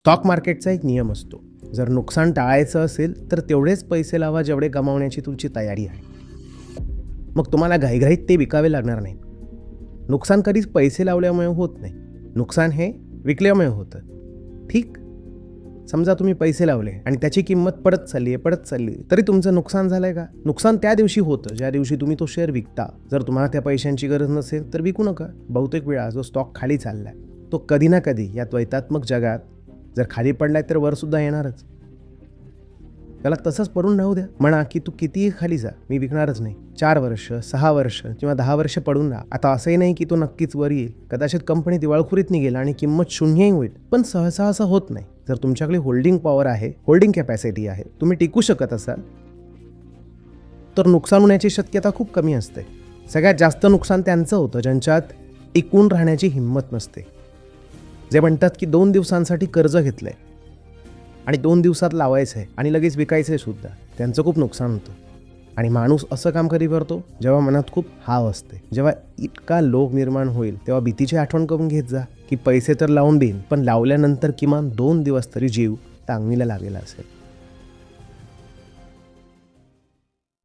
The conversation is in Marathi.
स्टॉक मार्केटचा एक नियम असतो, जर नुकसान टाळायचं असेल तर तेवढेच पैसे लावा जेवढे गमावण्याची तुमची तयारी आहे. मग तुम्हाला घाईघाईत ते विकावे लागणार नाही. नुकसान कधीच पैसे लावल्यामुळे होत नाही, नुकसान हे विकल्यामुळे होतं. ठीक, समजा तुम्ही पैसे लावले आणि त्याची किंमत पडत चालली तरी तुमचं नुकसान झालंय का? नुकसान त्या दिवशी होतं ज्या दिवशी तुम्ही तो शेअर विकता. जर तुम्हाला त्या पैशांची गरज नसेल तर विकू नका. बहुतेक वेळा जो स्टॉक खाली चाललाय तो कधी ना कधी या द्वैतात्मक जगात जर खाली पडलाय तर वर सुद्धा येणारच. त्याला तसंच पडून राहू द्या. म्हणा की तू कितीही खाली जा, मी विकणारच नाही. 4 वर्ष, 6 वर्ष किंवा 10 वर्ष पडून राहा. आता असंही नाही की तो नक्कीच वर येईल. कदाचित कंपनी दिवाळखोरीत निघेल आणि किंमत शून्यही होईल. पण सहसा असं होत नाही. जर तुमच्याकडे होल्डिंग पॉवर आहे, होल्डिंग कॅपॅसिटी आहे, तुम्ही टिकू शकत असाल तर नुकसान होण्याची शक्यता खूप कमी असते. सगळ्यात जास्त नुकसान त्यांचं होतं ज्यांच्यात टिकून राहण्याची हिंमत नसते. जे म्हणतात की 2 दिवसांसाठी कर्ज घेतलंय आणि 2 दिवसात लावायचं आहे आणि लगेच विकायचं आहे सुद्धा, त्यांचं खूप नुकसान होतं. आणि माणूस असं काम कधी करतो जेव्हा मनात खूप हाव असते. जेव्हा इतका लोभ निर्माण होईल तेव्हा भीतीची आठवण करून घेत जा की पैसे तर लावून देईन, पण लावल्यानंतर किमान 2 दिवस तरी जीव टांगणीला लागलेला असेल.